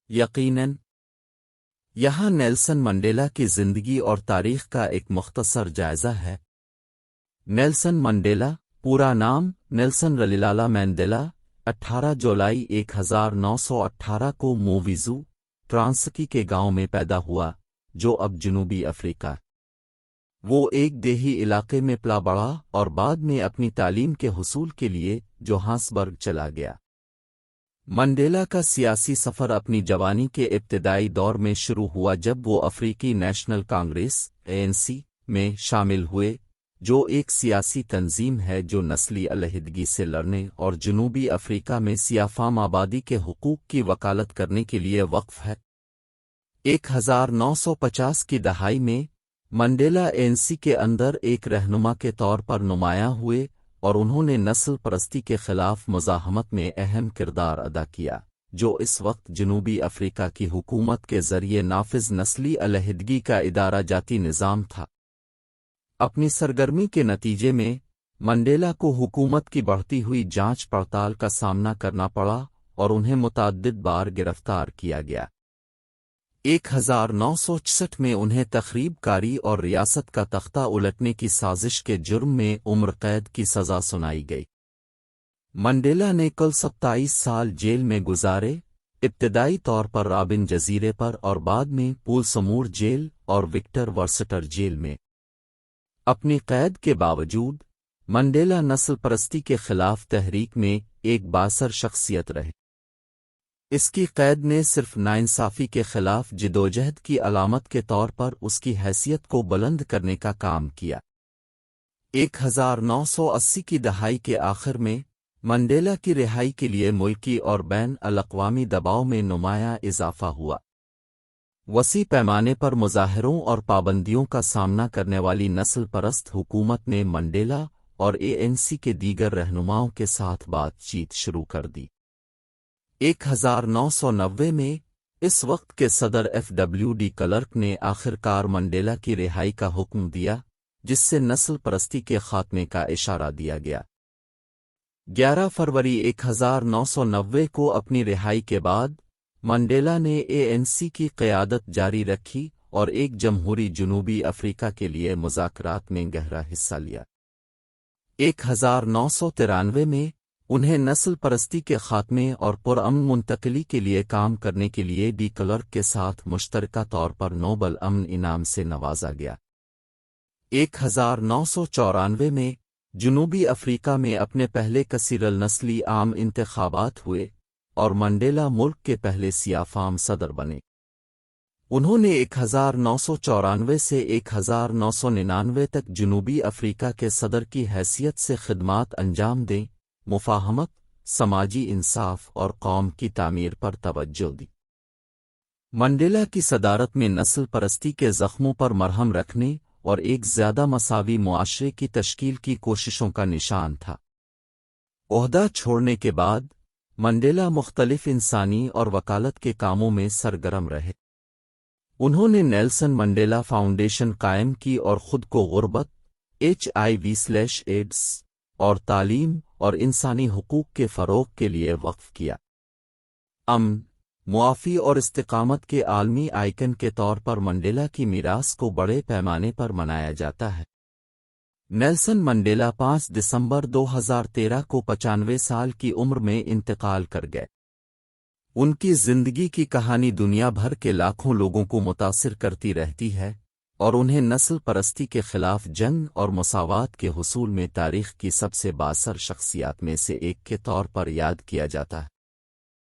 یقیناً یہاں Nelson Mandela کی زندگی اور تاریخ کا ایک مختصر جائزہ ہے۔ نیلسن منڈیلا، پورا نام نیلسن رلیلالہ مینڈیلا، 18 جولائی 1918 کو موویزو، ٹرانسکی کے گاؤں میں پیدا ہوا جو اب جنوبی افریقہ۔ وہ ایک دیہی علاقے میں پلا بڑھا اور بعد میں اپنی تعلیم کے حصول کے لیے جوہانسبرگ چلا گیا۔ منڈیلا کا سیاسی سفر اپنی جوانی کے ابتدائی دور میں شروع ہوا جب وہ افریقی نیشنل کانگریس (ANC) میں شامل ہوئے، جو ایک سیاسی تنظیم ہے جو نسلی علیحدگی سے لڑنے اور جنوبی افریقہ میں سیاہ فام آبادی کے حقوق کی وکالت کرنے کے لیے وقف ہے۔ 1950 کی دہائی میں منڈیلا ANC کے اندر ایک رہنما کے طور پر نمایاں ہوئے اور انہوں نے نسل پرستی کے خلاف مزاحمت میں اہم کردار ادا کیا، جو اس وقت جنوبی افریقہ کی حکومت کے ذریعے نافذ نسلی علیحدگی کا ادارہ جاتی نظام تھا۔ اپنی سرگرمی کے نتیجے میں منڈیلا کو حکومت کی بڑھتی ہوئی جانچ پڑتال کا سامنا کرنا پڑا اور انہیں متعدد بار گرفتار کیا گیا۔ 1966 میں انہیں تخریب کاری اور ریاست کا تختہ الٹنے کی سازش کے جرم میں عمر قید کی سزا سنائی گئی۔ منڈیلا نے کل 27 سال جیل میں گزارے، ابتدائی طور پر رابن جزیرے پر اور بعد میں پولسمور جیل اور وکٹر ورسٹر جیل میں۔ اپنی قید کے باوجود منڈیلا نسل پرستی کے خلاف تحریک میں ایک بااثر شخصیت رہے۔ اس کی قید نے صرف ناانصافی کے خلاف جدوجہد کی علامت کے طور پر اس کی حیثیت کو بلند کرنے کا کام کیا۔ 1980 کی دہائی کے آخر میں منڈیلا کی رہائی کے لیے ملکی اور بین الاقوامی دباؤ میں نمایاں اضافہ ہوا۔ وسیع پیمانے پر مظاہروں اور پابندیوں کا سامنا کرنے والی نسل پرست حکومت نے منڈیلا اور ANC کے دیگر رہنماؤں کے ساتھ بات چیت شروع کر دی۔ 1990 میں اس وقت کے صدر FW ڈی کلرک نے آخرکار منڈیلا کی رہائی کا حکم دیا، جس سے نسل پرستی کے خاتمے کا اشارہ دیا گیا۔ 11 فروری 1990 کو اپنی رہائی کے بعد منڈیلا نے ANC کی قیادت جاری رکھی اور ایک جمہوری جنوبی افریقہ کے لیے مذاکرات میں گہرا حصہ لیا۔ 1993 میں انہیں نسل پرستی کے خاتمے اور پرامن منتقلی کے لیے کام کرنے کے لیے ڈی کلرک کے ساتھ مشترکہ طور پر نوبل امن انعام سے نوازا گیا۔ 1994 میں جنوبی افریقہ میں اپنے پہلے کثیر النسلی عام انتخابات ہوئے اور منڈیلا ملک کے پہلے سیاہ فام صدر بنے۔ انہوں نے 1994 سے 1999 تک جنوبی افریقہ کے صدر کی حیثیت سے خدمات انجام دیں، مفاہمت، سماجی انصاف اور قوم کی تعمیر پر توجہ دی۔ منڈیلا کی صدارت میں نسل پرستی کے زخموں پر مرہم رکھنے اور ایک زیادہ مساوی معاشرے کی تشکیل کی کوششوں کا نشان تھا۔ عہدہ چھوڑنے کے بعد منڈیلا مختلف انسانی اور وکالت کے کاموں میں سرگرم رہے۔ انہوں نے نیلسن منڈیلا فاؤنڈیشن قائم کی اور خود کو غربت، HIV/AIDS اور تعلیم اور انسانی حقوق کے فروغ کے لیے وقف کیا۔ امن، معافی اور استقامت کے عالمی آئیکن کے طور پر منڈیلا کی میراث کو بڑے پیمانے پر منایا جاتا ہے۔ نیلسن منڈیلا 5 دسمبر 2013 کو 95 سال کی عمر میں انتقال کر گئے۔ ان کی زندگی کی کہانی دنیا بھر کے لاکھوں لوگوں کو متاثر کرتی رہتی ہے اور انہیں نسل پرستی کے خلاف جنگ اور مساوات کے حصول میں تاریخ کی سب سے بااثر شخصیات میں سے ایک کے طور پر یاد کیا جاتا ہے۔